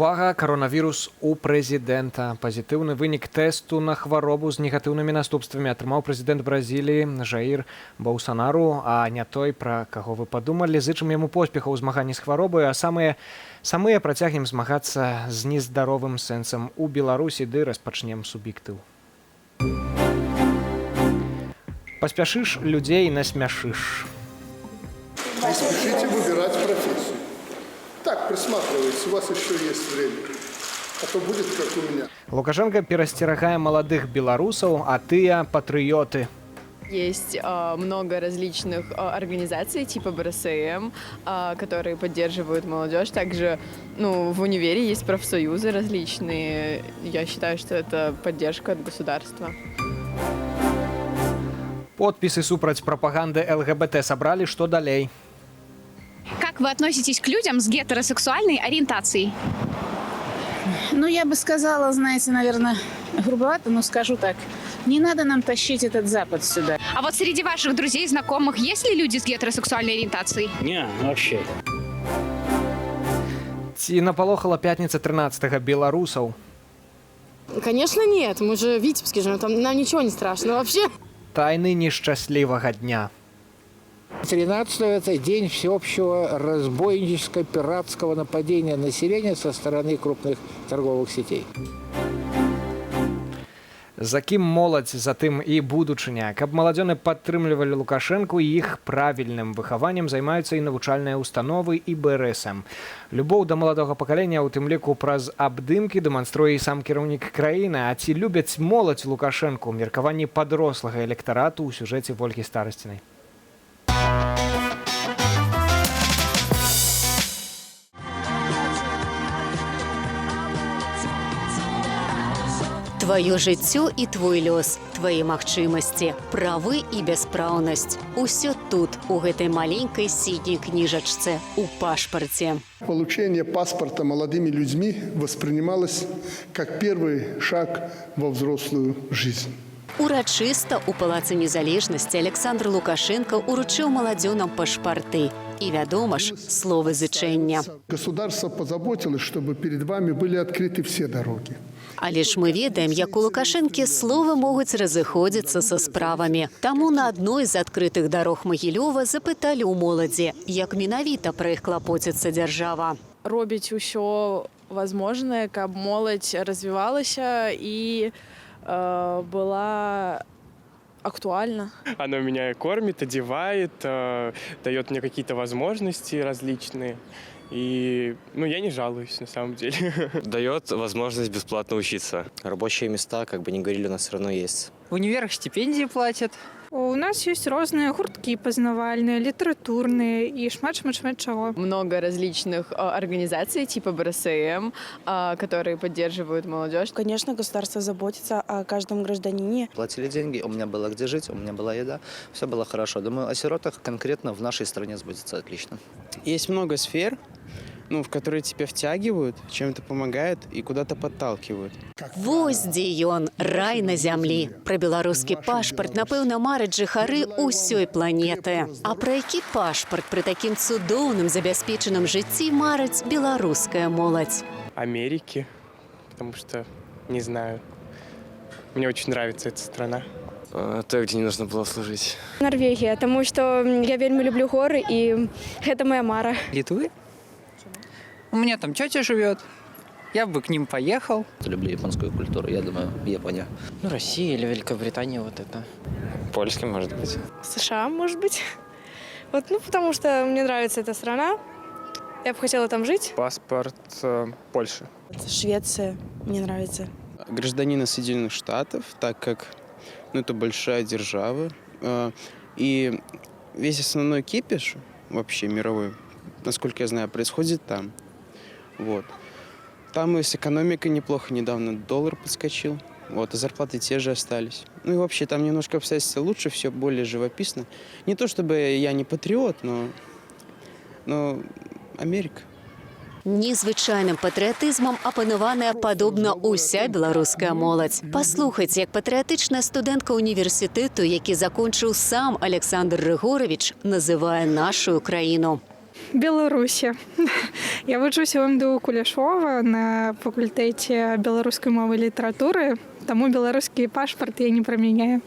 Увага, коронавірус у прэзідэнта. Пазітыўны вынік тэсту на хваробу з негатыўнымі наступствамі атрымаў прэзідэнт Бразіліі Жаір Болсанару, а не той, пра каго вы падумалі. Зычым яму поспехаў у змаганні з хваробай, а самыя працягнем змагацца з нездаровым сэнсам у Беларусі, ды распачнем суб'ектыў. Паспяшыш, людзей насмяшыш. Не спешите выбирать профессию. Так, присматривайтесь, у вас еще есть время. А то будет, как у меня. Лукашенко перасцерагае маладых беларусаў, а тыя патрыёты. Есть много различных организаций типа БРСМ, которые поддерживают молодежь. Также в универе есть профсоюзы различные. Я считаю, что это поддержка от государства. Подписы супраць пропаганды ЛГБТ собрали, что далей? Как вы относитесь к людям с гетеросексуальной ориентацией? Я бы сказала, знаете, наверное, грубовато, но скажу так. Не надо нам тащить этот Запад сюда. А вот среди ваших друзей, знакомых, есть ли люди с гетеросексуальной ориентацией? Не, вообще. Ці напалохала пятница 13-го белорусов? Конечно, нет. Мы же в Витебске живем, там нам ничего не страшно вообще. Тайны несчастливого дня. 13-го – это день всеобщего разбойнического пиратского нападения населения со стороны крупных торговых сетей. За кім моладзь, затым і будучыня. Каб маладзёны падтрымлівалі Лукашэнку, іх правільным выхаваннем займаюцца і навучальныя установы, і БРСМ. Любоў да маладога пакалення, у тым ліку праз абдымкі, дэманструе і сам кіраўнік краіны. А ці любяць моладзь Лукашэнку? Меркаванні падрослага электарату ў сюжэце Ольгі Старасцінай. Твоё жыццё і твой лёс, твои магчымасці, правы і бяспраўнасць. Усё тут, у гэтай маленькай сіняй кніжачцы, у пашпарце. Получение паспорта молодыми людьми воспринималось как первый шаг во взрослую жизнь. Урачыста ў Палацы Незалежнасці Александр Лукашенко уручыў маладзёнам пашпарты. І, вядома ж, словы зычэння. Государство позаботилось, чтобы перед вами были открыты все дороги. Але ж мы ведаем, як у Лукашэнкі словы могуць разыходзіцца са справамі. Таму на адной з адкрытых дарог Магілёва запыталі ў моладзі, як менавіта пра іх клапоціцца дзяржава. Робіць усё возможное, каб моладзь развивалася и была актуальна. Оно меня кормит, одевает, дает мне какие-то возможности различные. И, я не жалуюсь, на самом деле. Дает возможность бесплатно учиться. Рабочие места, как бы ни говорили, у нас все равно есть. В универах стипендии платят. У нас есть разные гуртки познавальные, литературные и шмат чего. Много различных организаций типа БРСМ, которые поддерживают молодежь. Конечно, государство заботится о каждом гражданине. Платили деньги, у меня было где жить, у меня была еда, все было хорошо. Думаю, о сиротах конкретно в нашей стране сбудется отлично. Есть много сфер, в которые тебя втягивают, чем-то помогают и куда-то подталкивают. Вось дзе ён, рай на зямлі. Пра беларускі пашпарт, напэўна, мараць жыхары ўсёй планеты. А пра які пашпарт пры такім цудоўным забяспечаным жыцці мараць беларуская моладзь? Америки, потому что, не знаю, мне очень нравится эта страна. Той, где не нужно было служить. Норвегия, потому что я вельми люблю горы, и это моя мара. Литвы? У меня там тетя живет. Я бы к ним поехал. Люблю японскую культуру, я думаю, Япония. Россия или Великобритания, вот это. Польский, может быть. США, может быть. Потому что мне нравится эта страна. Я бы хотела там жить. Паспорт Польши. Швеция мне нравится. Гражданина Соединенных Штатов, так как это большая держава. И весь основной кипиш, вообще мировой, насколько я знаю, происходит там. Там и с экономикой неплохо. Недавно доллар подскочил. А зарплаты те же остались. И вообще там немножко обстоятельства лучше, все более живописно. Не то чтобы я не патриот, но Америка. Незвычайным патрыятызмам апанаваная падобна ўся беларуская моладзь. Паслухайце, як патрыятычная студэнтка універсітэту, які закончыў сам Александр Рыгорович, называе нашу краіну. Білорусі. Я вучуся в МДУ Кулешова на факультеті білоруської мови і літератури, тому білоруський пашпорт я не проміняю.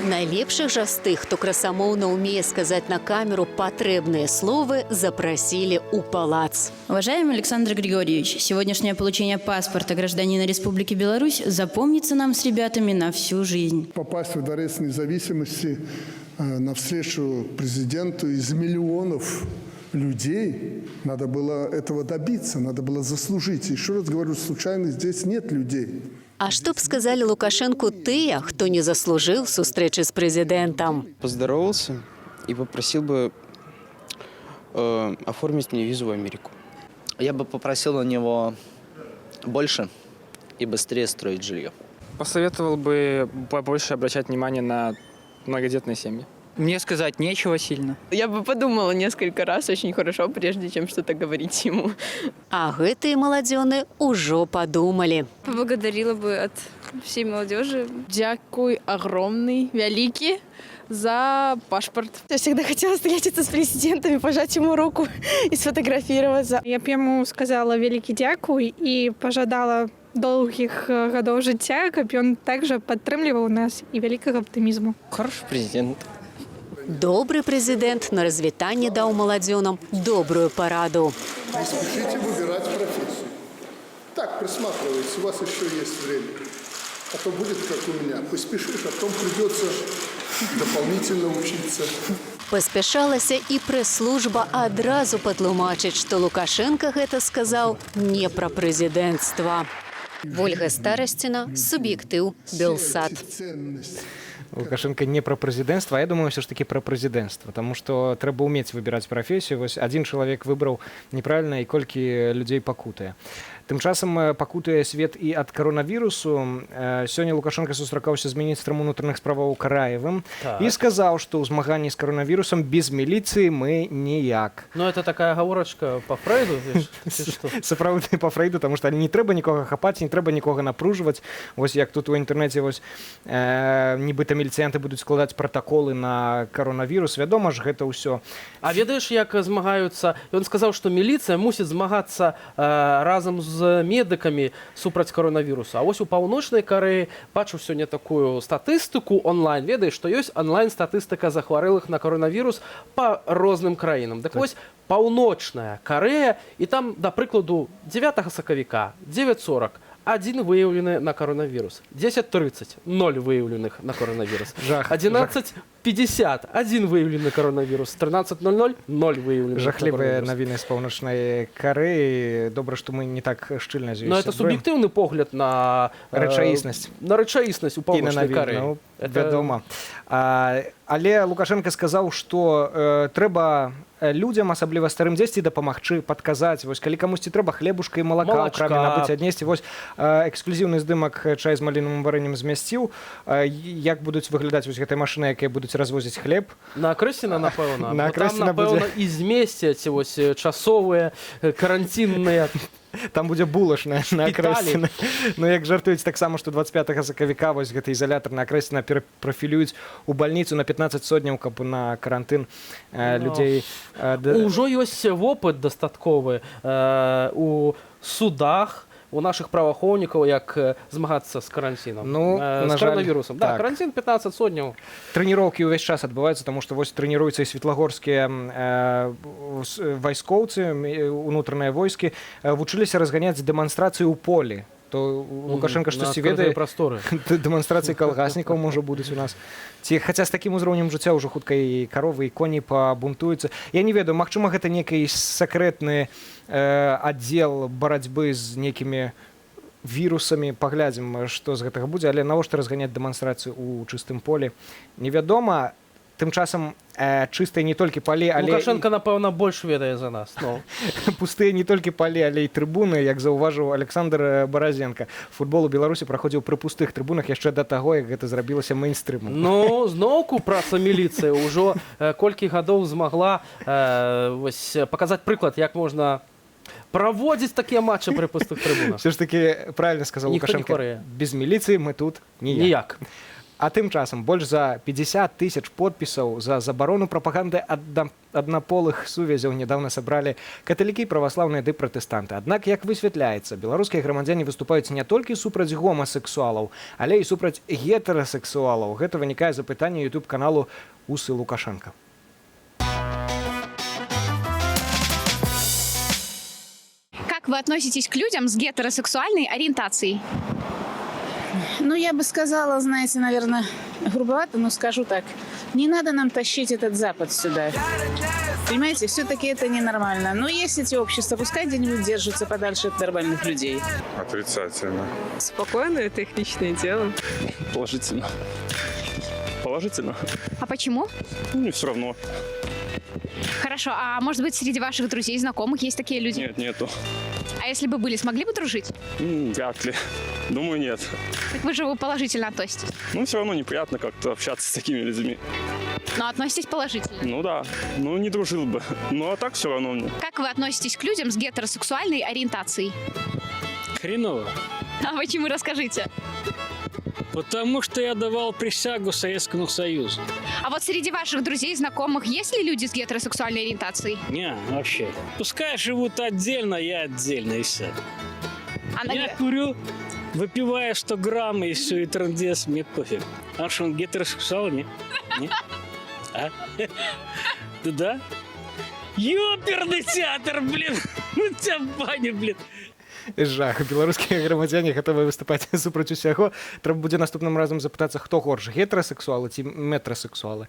Найлепшых жа з тых, хто красамоўна ўмее сказаць на камеру патрэбныя словы, запросили у палац. Уважаемый Александр Григорьевич, сегодняшнее получение паспорта гражданина Республики Беларусь запомнится нам с ребятами на всю жизнь. Попасть в Дворец независимости навстречу президенту из миллионов людей, надо было этого добиться, надо было заслужить. Еще раз говорю, случайно здесь нет людей. А што б сказалі Лукашенку тыя, хто не заслужыў сустрэчы з прэзідэнтам? Поздоровался и попросил бы оформить мне визу в Америку. Я бы попросил у него больше и быстрее строить жилье. Посоветовал бы побольше обращать внимание на многодетные семьи. Мне сказать нечего сильно. Я бы подумала несколько раз очень хорошо, прежде чем что-то говорить ему. А гэтыя маладзёны ўжо падумалі. Поблагодарила бы от всей молодежи. Дякуй огромный, великий за паспорт. Я всегда хотела встретиться с президентом и пожать ему руку и сфотографироваться. Я б йому сказала вялікі дзякуй і пажадала доўгіх гадоў жыцця, каб ён также падтрымліваў нас і вялікага аптымізму. Хороший президент. Добры прэзідэнт на развітанне даў маладзёнам добрую параду. Не спешите выбирать профессию. Так, присматривайтесь, у вас еще есть время. А то будет, как у меня. Поспешишь, а потом придется дополнительно учиться. Паспяшалася і прэс-служба адразу патлумачыць, што Лукашенко гэта сказаў не пра прэзідэнцтва. Вольга Старасціна, суб'ектыў, Белсат. Лукашенко не про президентство, а я думаю, все ж таки про президентство, потому что трэба уметь выбирать профессию. Вось один человек выбрал неправильно, и колькі людей пакутае. Тым часам пакутае свет і ад коронавірусу. Сёння Лукашенко сустракаўся з міністрам унутраных справаў Караевым і сказаў, што ў змаганні з коронавірусам без міліцыі мы ніяк. Ну, это такая оговорочка по Фрейду? Сапраўды по Фрейду, потому что не трэба нікога хапаць, не трэба нікога напружваць. Вось як тут у інтэрнэце вось нібыта міліцыянты будуць складаць пратаколы на коронавірус. Вядома ж, гэта ўсё. А ведаеш, як змагаюцца? Ён сказаў, што міліцыя мусіць змагацца разам з медыкамі супраць коронавіруса. А вось у Паўночнай Карэі бачу сёння такую статыстыку онлайн. Ведаеш, што ёсць онлайн-статыстыка захварэлых на коронавірус па розным краінам. Так вось, Паўночная Карэя, і там, да прыкладу, 9 сакавіка, 9:40, 1 выявлены на коронавірус. 10:30, 0 выявленых на коронавірус. 11:50, 1 выявлены коронавірус. 13:00, 0 выявленых. Жахлівыя навіны з Паўночнай Карэі. Добра, што мы не так шчыльна з ёй. Но это суб'ектыўны погляд на рэчаіснасць. На рэчаіснасць у Паўночнай Карэі. Ну, вядома. Але Лукашенко сказаў, што трэба людзям, асабліва старым дзесьці дапамагчы, падказаць. Вось калі камусьці трэба хлебушка і малака ў краме набыць, аднесці. Вось эксклюзіўны здымак «Чай з маліновым варэннем» змясціў. Як будуць выглядаць вось гэтыя машыны, якія будуць развозіць хлеб? На Акрэсіна, напэўна. На Акрэсіна будзе. Там, напэўна, і змесцяць вось часовыя, каранцінныя. Там будзе булачная на Акрэсіна. Ну, як жартуюць таксама, што 25 сакавіка вось гэты ізалятар на Акрэсіна перапрафілююць у бальніцу на 15 сотняў, каб на карантын людзей... Ужо ёсць вопыт дастатковы у судах, у наших правоохоўнікаў, як змагацца з карантинам, з коронавірусам. Да, карантин 15 сотняў. Трэніроўкі ўвесь час адбываюцца, таму што вось трэніруюцца і светлагорскія вайскоўцы, унутраныя войскі, вучыліся разганяць дэманстрацыю ў полі. То Лукашенко штосьці ведае, дэманстрацыі калгаснікаў, можа, будуць у нас. Хаця з такім узроўнем жыцця ўжо хутка і каровы, і коні пабунтуюцца. Я не ведаю, магчыма, гэта нейкі сакрэтны аддзел барацьбы з нейкімі вірусамі. Паглядзім, што з гэтага будзе, але навошта разганяць дэманстрацыю ў чыстым полі, невядома. Тым часам чыстыя не толькі палі, але... Лукашенко, напэўна, больш ведае за нас. Пустыя не толькі палі, але і трыбуны, як заўважыў Александр Баразенко. Футбол у Беларусі праходзіў пры пустых трыбунах яшчэ да таго, як гэта зрабілася мэйнстрымам. Ну, зноўку праца міліцыі ўжо колькі гадоў змагла паказаць прыклад, як можна праводзіць такія матчы пры пустых трыбунах. Все ж таки правильно сказал Лукашенко. Без міліцыі мы тут ніяк. А тым часам больш за 50 тысяч подпісаў за забарону прапаганды аднаполых сувязяў недавно сабралі каталікі, праваслаўныя ды пратэстанты. Аднак, як высвятляецца, беларускія грамадзяне выступаюць не толькі супраць гомасексуалаў, але і супраць гетэрасексуалаў. Гэта вынікае з апытання YouTube-каналу «Усы Лукашенко». Как вы относитесь к людям с гетеросексуальной ориентацией? Ну, я бы сказала, знаете, наверное, грубовато, но скажу так. Не надо нам тащить этот Запад сюда. Понимаете, все-таки это ненормально. Но есть эти общества, пускай где-нибудь держатся подальше от нормальных людей. Отрицательно. Спокойно, это их личное дело. Положительно. Положительно? А почему? Ну, все равно. Хорошо, а может быть среди ваших друзей, знакомых есть такие люди? Нет, нету. А если бы были, смогли бы дружить? Вряд ли. Думаю, нет. Так вы же положительно относитесь. Ну, все равно неприятно как-то общаться с такими людьми. Но относитесь положительно. Ну да. Ну, не дружил бы. Ну, а так все равно мне. Как вы относитесь к людям с гетеросексуальной ориентацией? Хреново. А почему, расскажите? Потому что я давал присягу Советскому Союзу. А вот среди ваших друзей, знакомых, есть ли люди с гетеросексуальной ориентацией? Не, вообще. Пускай живут отдельно, я отдельно, и все. А Я курю, выпиваю 100 грамм, и все, и трындец, мне пофиг. А что, он гетеросексуал, не? Не? А? Да? Ёперный театр, блин! Ну тебя баня, блин! Жах. Беларускія грамадзяне гатовыя выступаць супраць усяго. Трэба будзе наступным разам запытацца, хто горш, гетэрасексуалы ці метрасексуалы.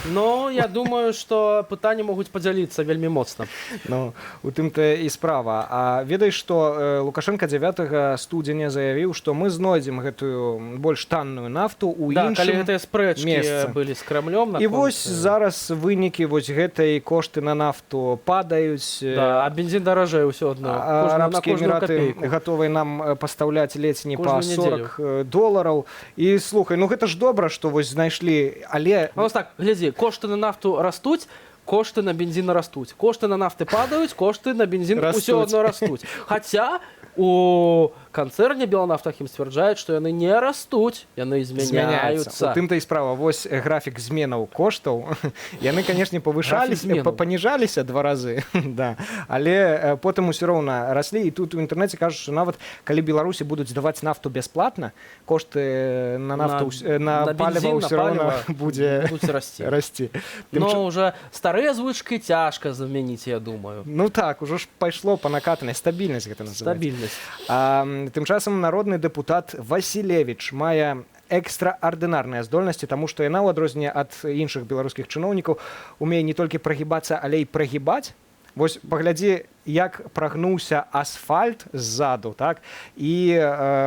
Ну, я думаю, што пытанні могуць падзяліцца вельмі моцна. Ну, у тым-то і справа. А ведаеш, што Лукашенко 9 студзеня заявіў, што мы знойдзем гэтую больш танную нафту ў Да, іншым калі гэтыя спрэчкі месцы. былі з Крамлём. І вось зараз вынікі вось гэтай кошты на нафту падаюць. Да, а бензин даражэй ўсё адно. Арабскія Эміраты гатовыя нам пастаўляць ледзь не па $40. І слухай, ну гэта ж добра, што вось знайшлі, але... Ну, так, глядзі, кошты на нафту растуць, кошты на бензин растуць. Кошты на нафты падаюць, кошты на бензин ўсё адно растуць. Хаця у канцэрне Беланафтахім сцвярджаюць, што яны не растуць, яны змяняюцца. У тым-то і справа. Вось графік зменаў коштаў. Яны, канешне, павышаліся, паніжаліся 2 разы, да. Але потым усё роўна раслі. І тут у інтэрнэце кажуць, што нават калі Беларусі будуць даваць нафту бясплатна, кошты на нафту, на паліва ўсё роўна будзе расці. Но уже старыя звычкі цяжка замяніць, я думаю. Ну так, ужо ж пайшло па накатанай. Стабільнасць гэта называецца. Тым часам народны дэпутат Васілевіч мае экстраардынарныя здольнасці, таму што яна, ў адрозненне ад іншых беларускіх чыноўнікаў, умее не толькі прагібацца, але і прагібаць. Вось паглядзі, як прагнуўся асфальт ззаду, так? І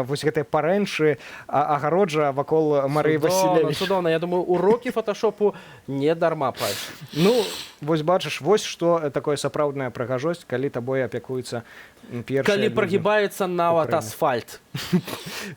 вось гэтыя парэнчы, агароджа вакол Марыі Васілевіч. Цудоўна, я думаю, урокі фотошопу не дарма пайшлі. Ну, вось бачыш, вось што такое сапраўдная прыгажосць, калі табой апякуецца першыя калі людзі. прагібаецца нават асфальт.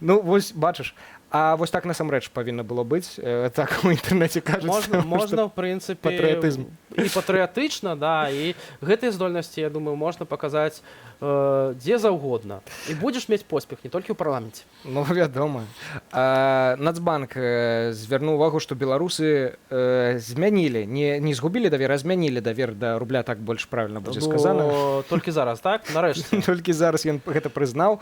Ну, вось бачыш. А вось так насамрэч павінна было быць. Так у інтэрнэце кажуць. Можна, в прынцыпе, патрыятызм. І патрыятычна, да, і гэтыя здольнасці, я думаю, можна паказаць дзе заўгодна. І будзеш мець поспех не толькі ў парламенце. Ну, вядома. Нацбанк звярнуў увагу, што беларусы змянілі, не згубілі давер, а змянілі давер да рубля, так больш правільна будзе сказана. Толькі зараз, так? Нарэшце. Толькі зараз ён гэта прызнаў.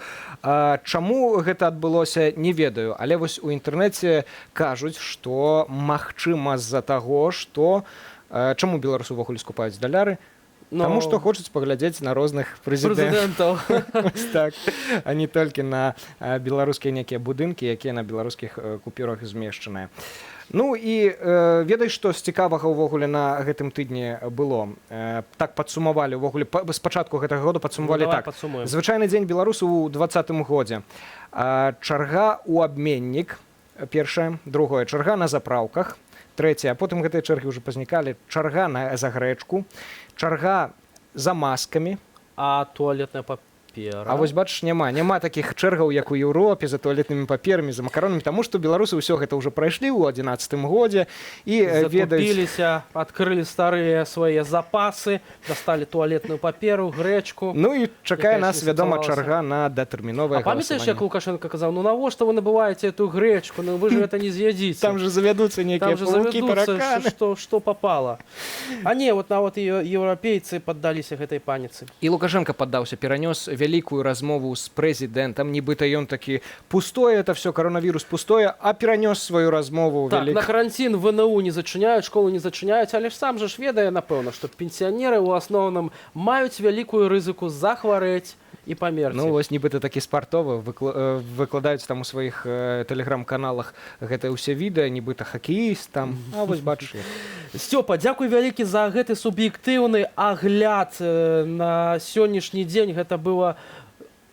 Чаму гэта адбылося, не ведаю, але вось у інтэрнэце кажуць, што магчыма з-за таго, што чаму беларусы ўвогуле скупаюць даляры? Таму што хочуць паглядзець на розных прэзідэнтаў. Так, а не толькі на беларускія некія будынкі, якія на беларускіх купюрах змешчаныя. Ну і ведаеш, што з цікавага ўвогуле на гэтым тыдні было? Так падсумавалі ўвогуле, з пачатку гэтага года падсумавалі так. Звычайны дзень беларусаў у 2020 годзе. Чарга ў абменнік, першая, другое, чарга на запраўках, трэцяе, а потым гэтыя чэргі ўжо пазнікалі, чарга за грэчку, чарга за маскамі. А туалетная папера. А вось бачыш, няма такіх чэргаў, як у Еўропе за туалетнымі паперамі, за макаронамі, таму што беларусы ўсё гэта ўжо прайшлі ў 11-м годзе і ведаюць... Закупіліся, адкрылі старыя свае запасы, дасталі туалетную паперу, грэчку. Ну і чакае нас, вядома, чарга на датэрміновае галасаванне. А памятаеш, як галасаванне. Лукашенко казаў, ну навошта вы набываеце эту грэчку, ну вы же это не з'ядзіце. Там же завядуцца нейкія паукі, тараканы. Што попало. А не, вот нават і еўрапейцы паддаліся гэтай паніцы. І Лукашенко паддаўся, перанёс вялікую размову з прэзідэнтам, нібыта ён такі пустое, это все, коронавірус пустое, а перанёс сваю размову Так, на карантин ВНУ не зачыняюць, школу не зачыняюць, але ж сам же ж ведае, напэўна, што пенсіянеры ў асноўным маюць вялікую рызыку захварэць і памерці. Ну вось нібыта такі спартовы, выкладаюць там у сваіх тэлеграм-каналах гэтае ўсе відэа, нібыта хакеіст там, а вось бачыш. Сцёпа, дзякуй вялікі за гэты суб'ектыўны агляд на сённяшні дзень. Гэта было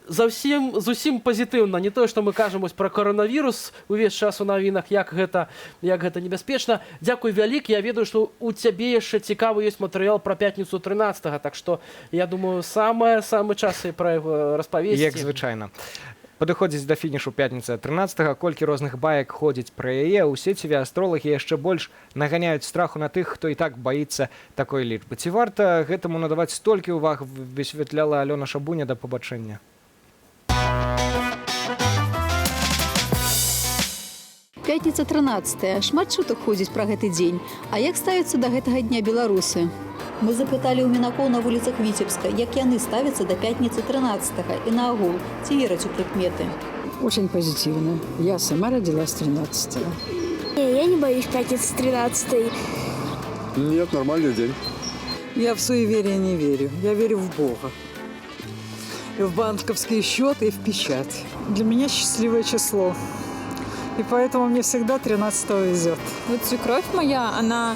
зусім пазітыўна. Не тое, што мы кажам пра каранавірус увесь час у навінах, як гэта небяспечна. Дзякуй вялікі. Я ведаю, што у цябе яшчэ цікавы ёсць матэрыял пра пятніцу 13-го, так што, я думаю, самы час і пра яго распавесці. Як звычайна. Падыходзіць да фінішу пятніцы 13-го, колькі розных баек ходзіць пра яе, у сеціве астролагі яшчэ больш наганяюць страху на тых, хто і так баіцца такой лічбы. Ці варта гэтаму надаваць столькі ўваг, высвятляла Алёна Шабуня, да пабачэння. Пятніца 13. Шмат чутак ходзіць пра гэты дзень. А як ставяцца да гэтага дня беларусы? Мы запыталі ў мінакоў на вуліцах Віцебска, як яны ставяцца да пятніцы 13-го і наогул, ці вераць у прыкметы. Очень позитивно. Я сама родилась 13-го. Я не боюсь пятницы 13-й. Нет, нормальный день. Я в суеверие не верю. Я верю в Бога. И в банковские счеты, и в печать. Для меня счастливое число. И поэтому мне всегда 13-го везет. Вот свекровь моя, она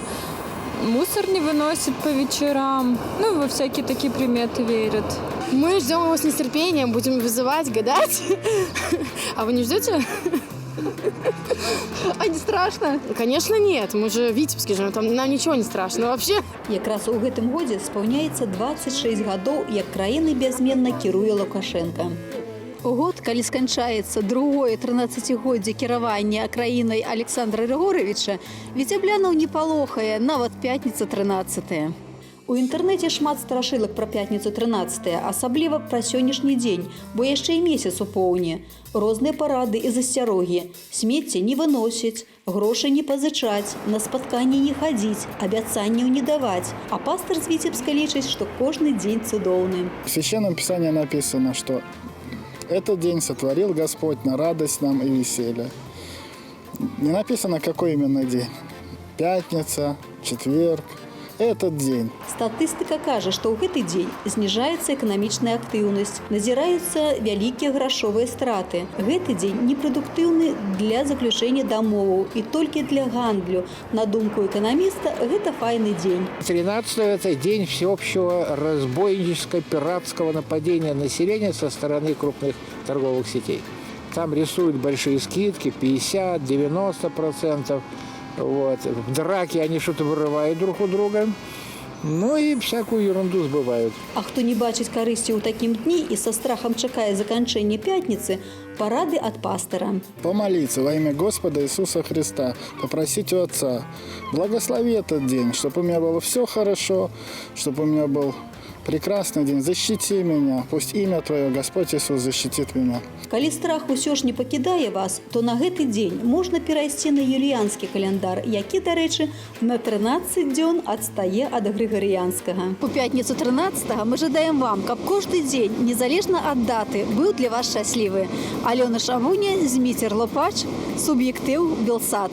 мусор не выносит по вечерам. Ну, во всякие такие приметы верят. Мы ждем его с нетерпением, будем вызывать, гадать. А вы не ждете? А не страшно? Конечно, нет. Мы же в Витебске живем, там нам ничего не страшно вообще. Якраз у гэтым годзе спаўняецца 26 гадоў, як краіны бязменна кіруе Лукашенко. У год, калі сканчаецца другое 13-годдзе кіравання краінай Александра Григоровича, віцяблянаў не палохае нават пятніца 13-е. У інтэрнэце шмат страшылак пра пятніцу 13-е, асабліва пра сённяшні дзень, бо яшчэ і месяц у поўні. Розныя парады і засцярогі. Смецце не выносіць, грошы не пазычаць, на спатканні не хадзіць, абяцанняў не даваць. А пастор з Віцебска лічыць, што кожны дзень цудоўны. В Священном Писании написано, что этот день сотворил Господь на радость нам и веселье. Не написано, какой именно день. Пятница, четверг. Этот день. Статыстыка кажа, што ў гэты дзень зніжаецца эканамічная актыўнасць, назіраюцца вялікія грашовыя страты. Гэты дзень непрадуктыўны для заключэння дамоваў і толькі для гандлю. На думку эканаміста, гэта файны дзень. 13 это день всеобщего разбойническо-пиратского нападения населения со стороны крупных торговых сетей. Там рисуют большие скидки, 50-90%. Вот. В драке они что-то вырывают друг у друга. Ну и всякую ерунду сбывают. А хто не бачыць карысці ў такім дні і са страхам чакае заканчэння пятніцы, парады ад пастора. Помолиться во имя Господа Иисуса Христа, попросить у Отца, благослови этот день, чтобы у меня было все хорошо, чтобы у меня был прекрасный день, защити меня, пусть имя Твое, Господь Иисус, защитит меня. Калі страх усё ж не пакідае вас, то на гэты дзень можна перайсці на юліянскі каляндар, які, дарэчы, на 13 дзён адстае ад грыгарыянскага. У пятніцу 13-го мы жадаем вам, каб кожны дзень, незалежна ад даты, быў для вас шчаслівы. Алёна Шабуня, Зміцер Лопач, суб'ектыў Белсат.